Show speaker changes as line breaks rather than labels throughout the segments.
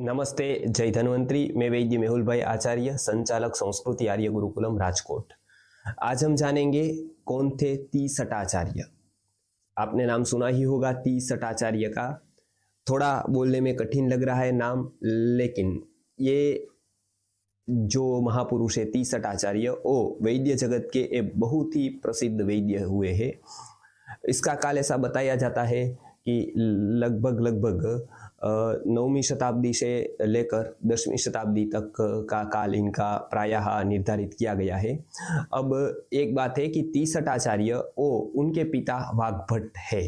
नमस्ते, जय धन्वंतरी। मैं वैद्य मेहुल भाई आचार्य, संचालक संस्कृति आर्य गुरुकुलम राजकोट। आज हम जानेंगे कौन थे तीसटाचार्य। आपने नाम सुना ही होगा तीसटाचार्य का। थोड़ा बोलने में कठिन लग रहा है नाम, लेकिन ये जो महापुरुष है तीसटाचार्य वो वैद्य जगत के एक बहुत ही प्रसिद्ध वैद्य हुए हैं। इसका काल ऐसा बताया जाता है कि लगभग 9वीं शताब्दी से लेकर 10वीं शताब्दी तक का काल इनका प्रायः निर्धारित किया गया है। अब एक बात है कि तीसटाचार्य वो उनके पिता वाग्भट है।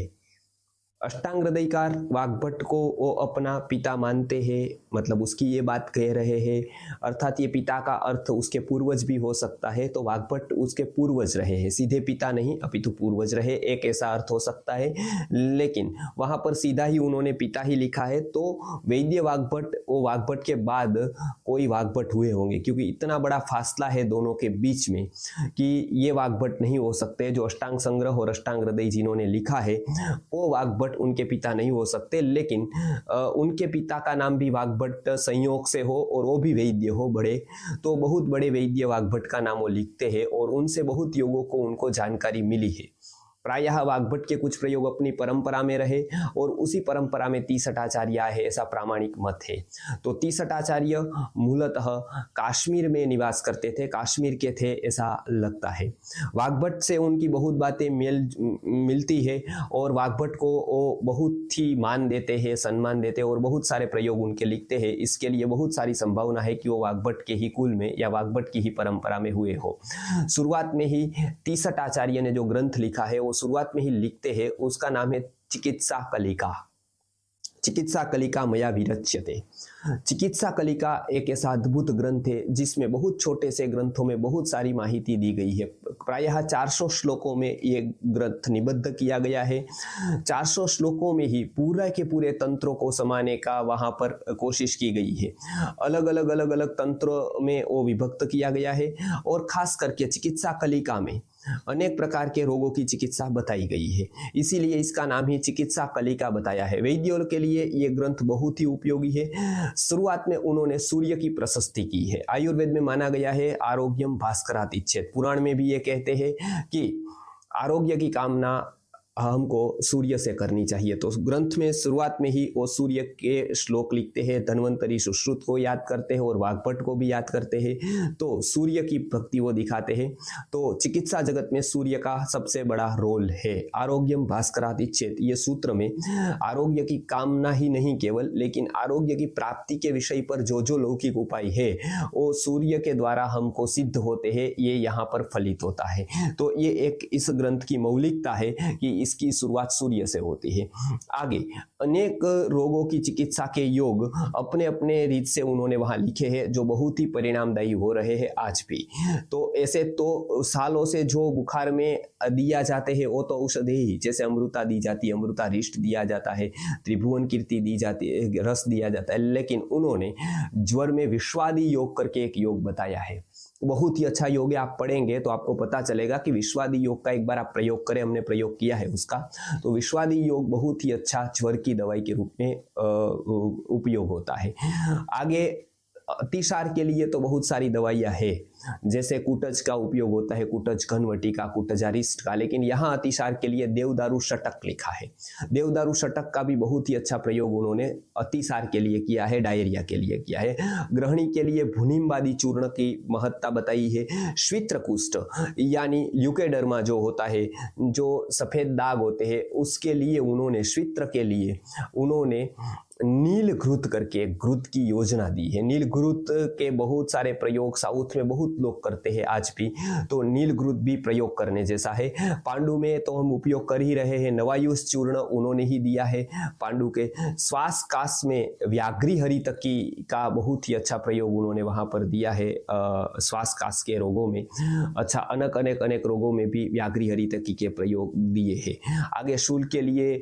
अष्टांग हृदयकार वाग्भट को वो अपना पिता मानते हैं, मतलब उसकी ये बात कह रहे हैं। अर्थात ये पिता का अर्थ उसके पूर्वज भी हो सकता है, तो वाग्भट उसके पूर्वज रहे हैं, सीधे पिता नहीं अपितु पूर्वज रहे, एक ऐसा अर्थ हो सकता है। लेकिन वहां पर सीधा ही उन्होंने पिता ही लिखा है, तो वैद्य वाग्भट वो वाग्भट के बाद कोई वाग्भट हुए होंगे, क्योंकि इतना बड़ा फासला है दोनों के बीच में कि ये वाग्भट नहीं हो सकते। जो अष्टांग संग्रह और अष्टांग हृदय जिन्होंने लिखा है वो वाग्भट उनके पिता नहीं हो सकते। लेकिन उनके पिता का नाम भी वाग्भट संयोग से हो और वो भी वैद्य हो बड़े, तो बहुत बड़े वैद्य वाग्भट का नाम वो लिखते हैं और उनसे बहुत योगों को उनको जानकारी मिली है। प्रायः वाग्भट के कुछ प्रयोग अपनी परंपरा में रहे और उसी परंपरा में तीसटाचार्य है, ऐसा प्रामाणिक मत है। तो तीसटाचार्य मूलतः काश्मीर में निवास करते थे, काश्मीर के थे ऐसा लगता है। वाग्भट से उनकी बहुत बातें मिलती है और वाग्भट को वो बहुत ही मान देते हैं, सम्मान देते हैं और बहुत सारे प्रयोग उनके लिखते हैं। इसके लिए बहुत सारी संभावना है कि वो वाग्भट के ही कुल में या वाग्भट की ही परंपरा में हुए हो। शुरुआत में ही तीसटाचार्य ने जो ग्रंथ लिखा है वो शुरुआत में ही लिखते हैं, उसका नाम है चिकित्सा कलिका। चिकित्सा कलिका मया विरच्यते। चिकित्सा कलिका एक ऐसा अद्भुत ग्रंथ है जिसमें बहुत छोटे से ग्रंथों में बहुत सारी माहिती दी गई है। प्रायः 400 श्लोकों में ये ग्रंथ निबद्ध किया गया है। 400 श्लोकों में ही पूरा के पूरे तंत्रों को समाने का वहां पर कोशिश की गई है। अलग अलग तंत्रों में वो विभक्त किया गया है और खास करके चिकित्सा कलिका में अनेक प्रकार के रोगों की चिकित्सा बताई गई है, इसीलिए इसका नाम ही चिकित्सा कलिका बताया है। वैद्यों के लिए ये ग्रंथ बहुत ही उपयोगी है। शुरुआत में उन्होंने सूर्य की प्रशस्ति की है। आयुर्वेद में माना गया है आरोग्यम भास्करात् इच्छेत्। पुराण में भी ये कहते हैं कि आरोग्य की कामना हमको सूर्य से करनी चाहिए। तो ग्रंथ में शुरुआत में ही वो सूर्य के श्लोक लिखते हैं, धन्वंतरी सुश्रुत को याद करते हैं और वाग्भट को भी याद करते हैं, तो सूर्य की भक्ति वो दिखाते हैं। तो चिकित्सा जगत में सूर्य का सबसे बड़ा रोल है। आरोग्यम भास्करात् इच्छेत्, ये सूत्र में आरोग्य की कामना ही नहीं केवल, लेकिन आरोग्य की प्राप्ति के विषय पर जो जो लौकिक उपाय है वो सूर्य के द्वारा हमको सिद्ध होते हैं, ये यहाँ पर फलित होता है। तो ये एक इस ग्रंथ की मौलिकता है कि इसकी शुरुआत सूर्य से होती है। आगे अनेक रोगों की चिकित्सा के योग अपने अपने रीत से उन्होंने वहां लिखे हैं, जो बहुत ही परिणामदायी हो रहे हैं आज भी। तो ऐसे तो सालों से जो बुखार में दिया जाते हैं वो तो औषधि ही, जैसे अमृता दी जाती है, अमृतारिष्ट दिया जाता है, त्रिभुवन कीर्ति दी जाती है, रस दिया जाता है, लेकिन उन्होंने ज्वर में विश्वादि योग करके एक योग बताया है। बहुत ही अच्छा योग है, आप पढ़ेंगे तो आपको पता चलेगा कि विश्वादि योग का एक बार आप प्रयोग करें, हमने प्रयोग किया है उसका। तो विश्वादि योग बहुत ही अच्छा ज्वर की दवाई के रूप में उपयोग होता है। आगे अतिसार के लिए तो बहुत सारी दवाइयां है, जैसे कुटज का उपयोग होता है, कुटज घनवटी का, कुटजारिष्ट का, लेकिन यहाँ अतिसार के लिए देवदारू शतक लिखा है। देवदारू शतक का भी बहुत ही अच्छा प्रयोग उन्होंने अतिसार के लिए किया है, डायरिया के लिए किया है। ग्रहणी के लिए भुनिम्बादी चूर्ण की महत्ता बताई है। श्वित्र कुष्ठ यानी ल्यूकेडर्मा जो होता है, जो सफेद दाग होते हैं, उसके लिए उन्होंने, श्वित्र के लिए उन्होंने नील घृत करके घृत की योजना दी है। नील घृत के बहुत सारे प्रयोग साउथ में बहुत लोग करते हैं आज भी, तो नील घृत भी प्रयोग करने जैसा है। पांडु में तो हम उपयोग कर ही रहे हैं, नवायुष चूर्ण उन्होंने ही दिया है पांडु के। श्वास काश में व्याघ्री हरितकी का बहुत ही अच्छा प्रयोग उन्होंने वहां पर दिया है, श्वास काश के रोगों में। अच्छा, अनेक रोगों में भी व्याघ्री हरितकी के प्रयोग दिए हैं। आगे शूल के लिए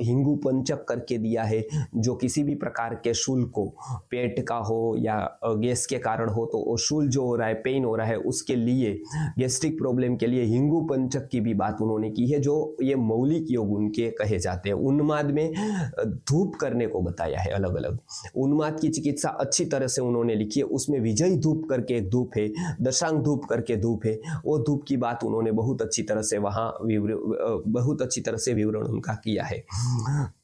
हिंगू पंचक करके दिया है, जो किसी भी प्रकार के शूल को, पेट का हो या गैस के कारण हो, तो वो शूल जो हो रहा है, पेन हो रहा है, उसके लिए गैस्ट्रिक प्रॉब्लम के लिए हिंगू पंचक की भी बात उन्होंने की है, जो ये मौलिक योग उनके कहे जाते हैं। उन्माद में धूप करने को बताया है अलग अलग। उन्माद की चिकित्सा अच्छी तरह से उन्होंने लिखी है, उसमें विजयी धूप करके एक धूप है, दशांग धूप करके धूप है, वो धूप की बात उन्होंने बहुत अच्छी तरह से वहाँ विवरण उनका किया है।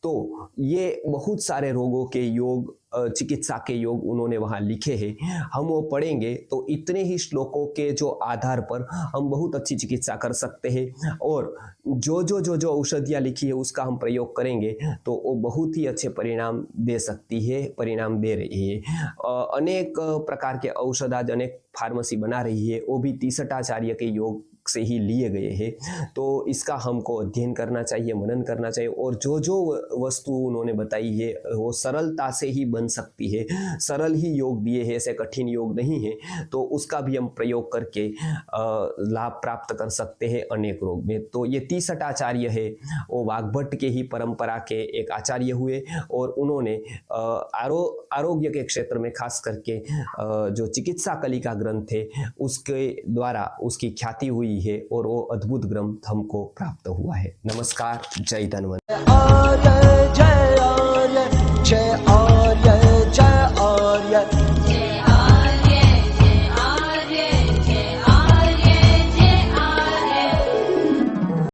तो ये बहुत सारे रोगों के योग, चिकित्सा के योग उन्होंने वहाँ लिखे हैं। हम वो पढ़ेंगे तो इतने ही श्लोकों के जो आधार पर हम बहुत अच्छी चिकित्सा कर सकते हैं, और जो औषधियाँ लिखी है उसका हम प्रयोग करेंगे तो वो बहुत ही अच्छे परिणाम दे सकती है, परिणाम दे रही है। अनेक प्रकार के औषध आज अनेक फार्मेसी बना रही है, वो भी 63 आचार्य के योग से ही लिए गए हैं। तो इसका हमको अध्ययन करना चाहिए, मनन करना चाहिए, और जो वस्तु उन्होंने बताई है वो सरलता से ही बन सकती है। सरल ही योग दिए हैं, ऐसे कठिन योग नहीं है, तो उसका भी हम प्रयोग करके लाभ प्राप्त कर सकते हैं अनेक रोग में। तो ये 63 आचार्य है वो वाग्भट के ही परंपरा के एक आचार्य हुए, और उन्होंने आरोग्य के क्षेत्र में खास करके जो चिकित्सा कलिका ग्रंथ है उसके द्वारा उसकी ख्याति हुई है, और वो अद्भुत ग्रंथ हमको प्राप्त हुआ है। नमस्कार, जय धन्वंतरि।